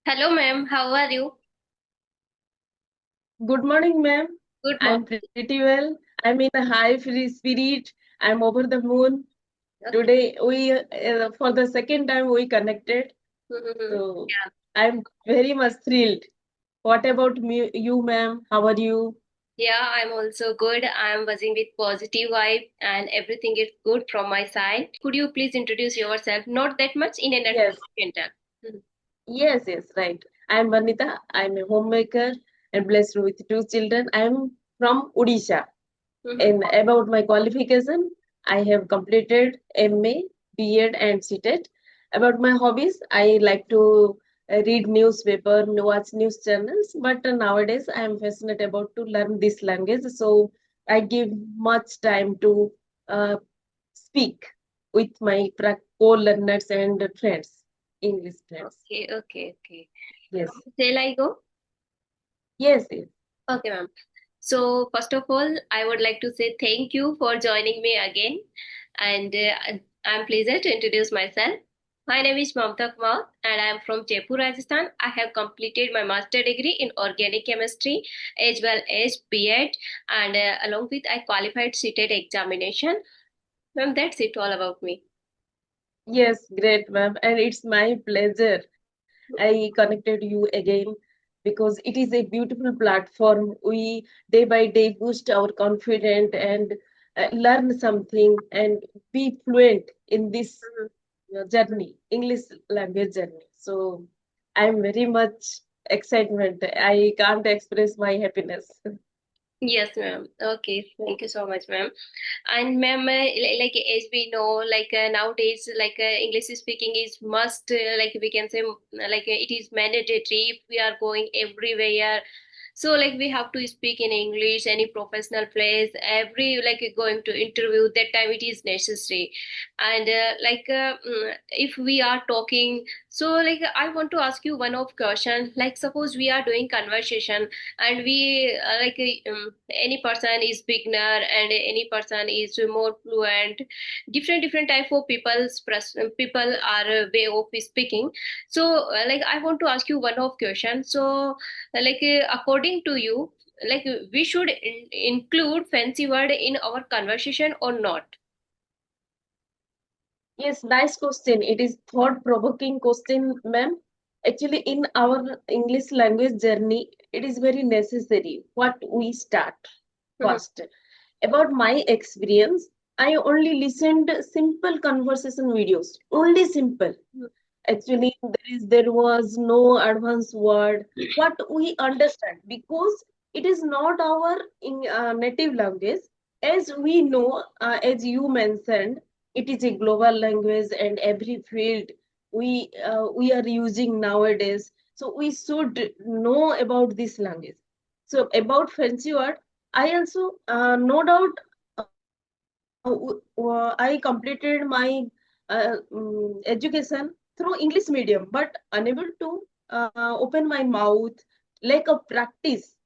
Hello, ma'am. How are you? Good morning, ma'am. Good I'm morning. pretty well. I'm in a high free spirit. I'm over the moon. Okay. Today, for the second time, we connected. So Yeah. I'm very much thrilled. What about me, you, ma'am? How are you? Yeah, I'm also good. I'm buzzing with positive vibe and everything is good from my side. Could you please introduce yourself? Not that much in a Yes, nutshell. yes, right. I'm Vanita. I'm a homemaker and blessed with two children. I'm from Odisha. Mhm. And about my qualification, I have completed MA, B.Ed, and CTET. About my hobbies, I like to read newspaper, watch news channels. But nowadays, I am passionate about to learn this language. So I give much time to uh, speak with my co-learners and friends, English friends. Okay. Yes, Shall I go? yes. Okay, ma'am. So, first of all, I would like to say thank you for joining me again. And I'm pleased to introduce myself. My name is Mamta and I am from Jaipur, Rajasthan. I have completed my master degree in organic chemistry as well as B.Ed, and along with I qualified CTET examination. Ma'am, that's it all about me. Yes, great, ma'am. And it's my pleasure. I connected you again because it is a beautiful platform. We day by day boost our confidence and learn something and be fluent in this Mhm. journey, English language journey. So I'm very much excitement. I can't express my happiness. Yes, ma'am. Okay, thank you so much, ma'am. And ma'am, like as we know, nowadays, English speaking is must, like we can say, it is mandatory if we are going everywhere. So like we have to speak in English, any professional place, every like going to interview, that time it is necessary. And if we are talking, so like I want to ask you one of question. Like suppose we are doing conversation and we any person is beginner and any person is more fluent, different type of people are way of speaking. So I want to ask you one of question. So according to you, we should include fancy word in our conversation or not? Yes, nice question. It is thought-provoking question, ma'am. Actually, in our English language journey, it is very necessary what we start Mhm. first. About my experience, I only listened simple conversation videos, only simple. Actually, there was no advanced word. What we understand because it is not our native language. As we know, as you mentioned, it is a global language, and every field we are using nowadays. So we should know about this language. So about fancy word, I also no doubt I completed my education through English medium, but unable to open my mouth, lack of practice.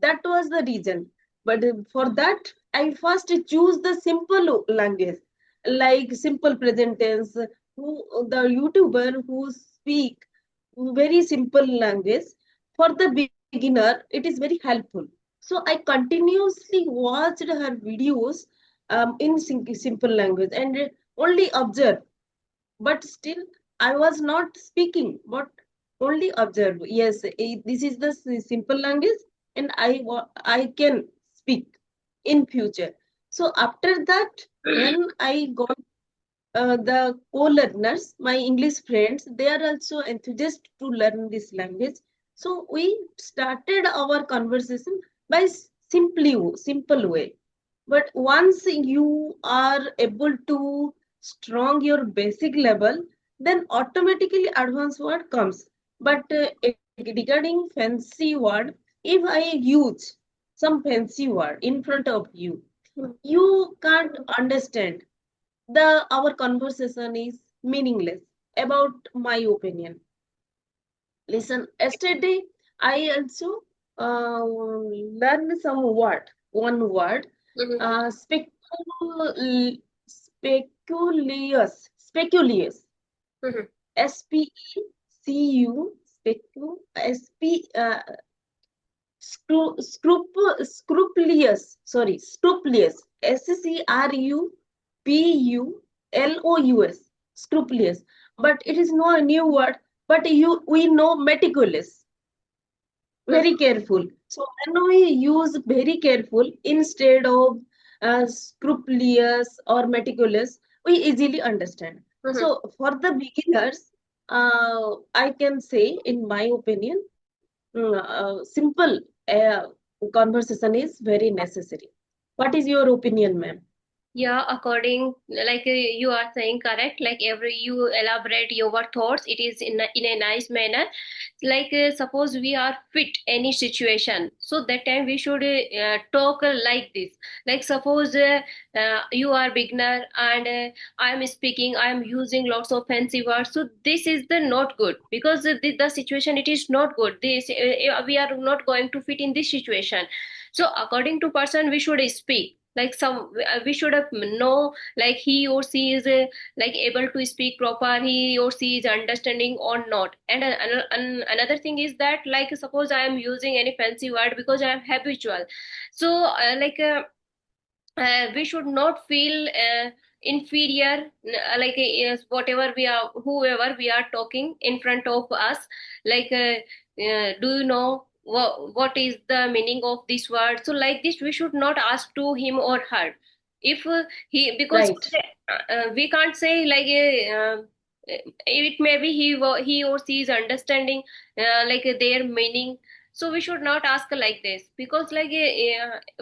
That was the reason. But for that, I first choose the simple language, like simple present tense. The YouTuber who speak very simple language for the beginner, it is very helpful. So I continuously watched her videos in simple language and only observe, but still I was not speaking, but only observe. Yes, this is the simple language, and I can speak in future. So after that, when I got the co-learners, my English friends, they are also enthusiastic to learn this language. So we started our conversation by simple way. But once you are able to strong your basic level, then automatically advanced word comes. But regarding fancy word, if I use some fancy word in front of you, you can't understand. The our conversation is meaningless. About my opinion. Listen, yesterday I also learned some word, one word, Mhm. speculious, Mhm. SPECU, Scrupulous. Scrupulous. Scrupulous. But it is not a new word. But we know meticulous. Very careful. So when we use very careful instead of scrupulous or meticulous, we easily understand. Mhm. So for the beginners, I can say, in my opinion, simple conversation is very necessary. What is your opinion, ma'am? Yeah, according like you are saying correct. Like every you elaborate your thoughts, it is in a nice manner. Like suppose we are fit any situation, so that time we should talk like this. Like suppose you are beginner and I am speaking, I am using lots of fancy words. So this is the not good because the situation it is not good. This we are not going to fit in this situation. So according to person, we should speak like some we should have know like he or she is like able to speak proper, he or she is understanding or not. And another thing is that like suppose I am using any fancy word because I am habitual. So we should not feel inferior like whatever we are, whoever we are talking in front of us. like do you know what is the meaning of this word? So like this we should not ask to him or her. If he because Right, we can't say like it may be he or she is understanding like their meaning. So we should not ask like this because like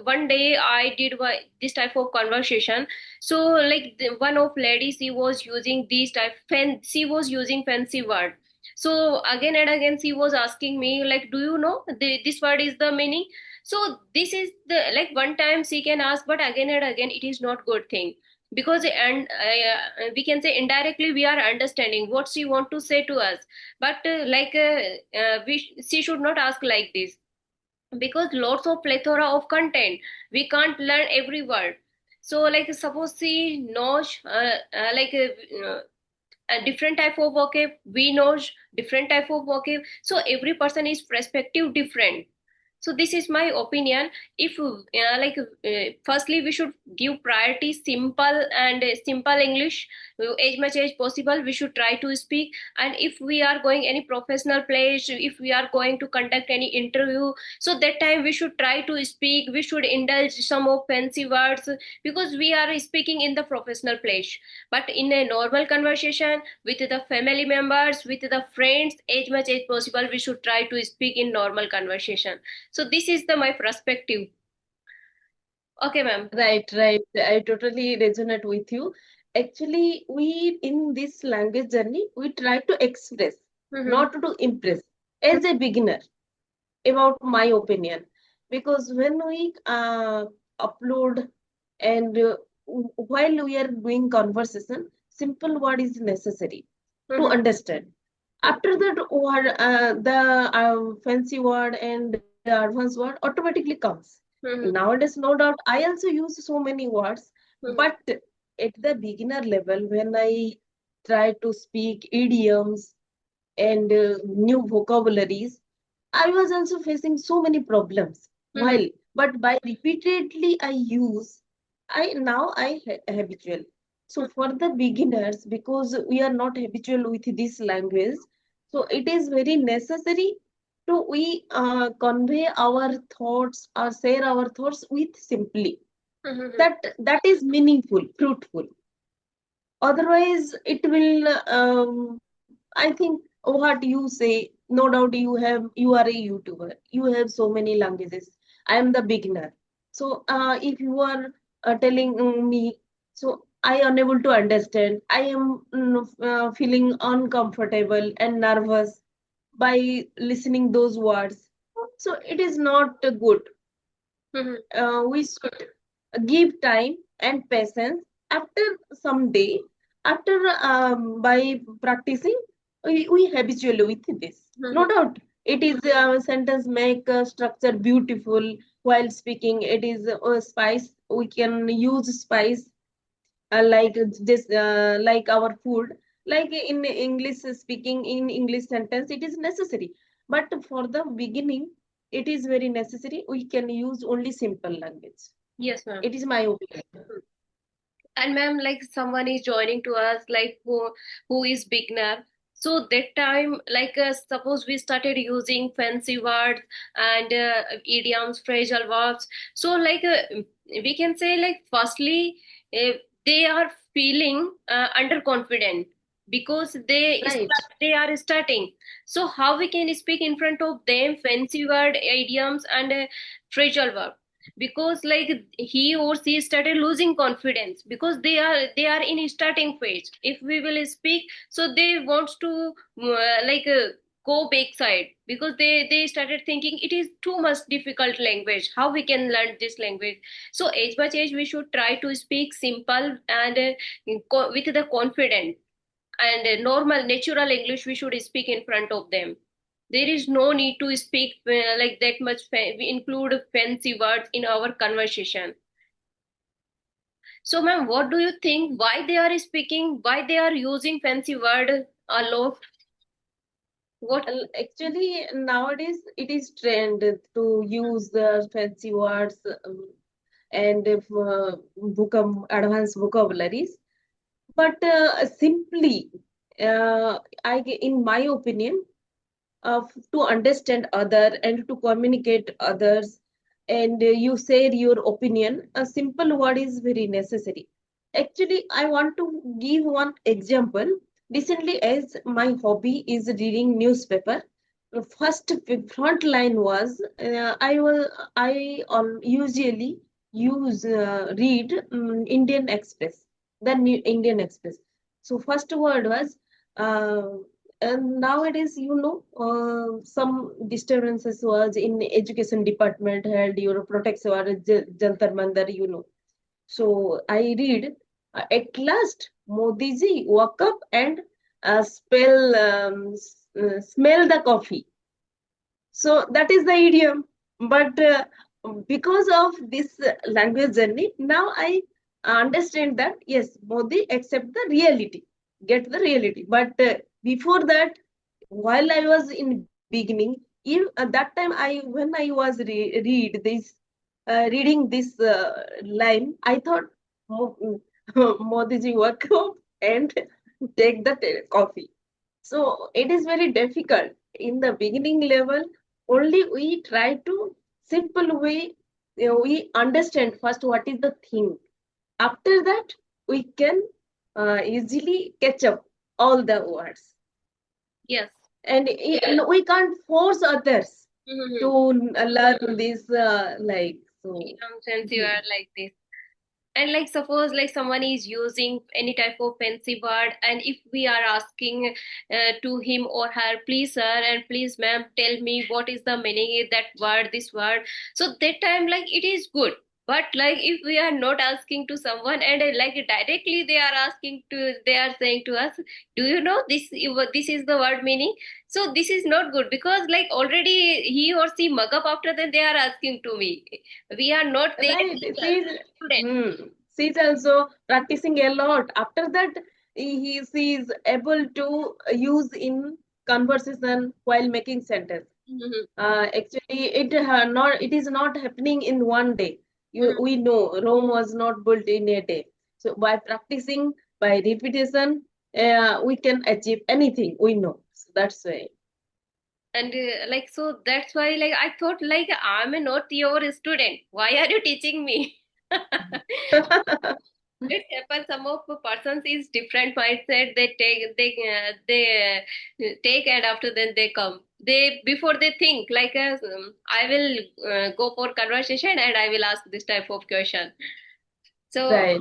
one day I did this type of conversation. So like one of ladies, she was using these she was using fancy word. So again and again she was asking me like, do you know this word is the meaning? So this is the like one time she can ask, but again and again it is not good thing because and we can say indirectly we are understanding what she want to say to us. But she should not ask like this because lots of plethora of content, we can't learn every word. So like suppose she knows a different type of vocab, we know different type of vocab. So every person is perspective different. So this is my opinion. If firstly we should give priority simple and simple English. As much as possible we should try to speak. And if we are going any professional place, if we are going to conduct any interview, so that time we should try to speak, we should indulge some of fancy words because we are speaking in the professional place. But in a normal conversation with the family members, with the friends, as much as possible we should try to speak in normal conversation. So this is the my perspective. Okay, ma'am. right. I totally resonate with you. Actually, we in this language journey, we try to express, Mm-hmm. not to impress. As a beginner, about my opinion, because when we upload and while we are doing conversation, simple word is necessary to Mm-hmm. understand. After that word, the fancy word and advanced word automatically comes. Mm-hmm. Nowadays, no doubt, I also use so many words, Mm-hmm. but at the beginner level, when I try to speak idioms and new vocabularies, I was also facing so many problems. Mm-hmm. But by repeatedly I use, I habitual. So for the beginners, because we are not habitual with this language, so it is very necessary to we convey our thoughts or share our thoughts with simply. Mm-hmm. That is meaningful, fruitful. Otherwise, it will. I think what you say. No doubt you are a YouTuber. You have so many languages. I am the beginner. So if you are telling me, so I unable to understand. I am feeling uncomfortable and nervous by listening those words. So it is not good. Mm-hmm. We should give time and patience. After some day, after by practicing, we habitual with this. No Mm-hmm. doubt, it is sentence make structure beautiful while speaking. It is spice. We can use spice like this, like our food. Like in English speaking, in English sentence, it is necessary. But for the beginning, it is very necessary. We can use only simple language. Yes, ma'am. It is my opinion. And ma'am, like someone is joining to us, like who is beginner. So that time, like suppose we started using fancy words and idioms, phrasal verbs. So like we can say like firstly, uh, they are feeling underconfident because Right, they are starting. So how we can speak in front of them fancy word, idioms and phrasal verb? Because like he or she started losing confidence because they are in starting phase. If we will speak, so they want to like go backside because they started thinking it is too much difficult language, how we can learn this language. So age by age we should try to speak simple and with the confident and normal natural English we should speak in front of them. There is no need to speak like that much we include fancy words in our conversation. So ma'am, what do you think, why they are speaking, why they are using fancy word a lot? What? Actually, nowadays it is trend to use the fancy words and advanced vocabularies. But simply, in my opinion, to understand other and to communicate others, and you share your opinion, a simple word is very necessary. Actually, I want to give one example. Recently, as my hobby is reading newspaper, the first front line was I usually use read Indian Express, the new Indian Express. So first word was uh, and nowadays, some disturbances was in education department held your protects or Jantar Mandar, So I read, at last Modi ji woke up and smell the coffee. So that is the idiom. But because of this language journey, now I understand that yes, Modi accept the reality, get the reality. But before that, while I was in beginning, at that time when I was reading this line, I thought Modi ji woke up and take the coffee. So it is very difficult in the beginning level. Only we try to simple way. We understand first what is the thing. After that, we can easily catch up all the words, Yes. and we can't force others to Mm-hmm. learn this like so. Since you are like this. And like suppose like someone is using any type of fancy word, and if we are asking to him or her, please sir and please ma'am, tell me what is the meaning of that word, this word. So that time like it is good. But like if we are not asking to someone and like directly they are asking to, they are saying to us, do you know this is the word meaning? So this is not good because like already he or she mug up, after that they are asking to me. We are not their Right. teachers, students. She's also practicing a lot. After that, she is able to use in conversation while making sentence. Mhm. Actually, it is not happening in one day. Mhm. We know Rome was not built in a day. So by practicing, by repetition, we can achieve anything. We know. So that's why. And like so that's why like I thought like I'm not your student. Why are you teaching me? It happens. Some of the persons is different mindset. They take and after then they come. They before they think like I will go for conversation and I will ask this type of question. So Right.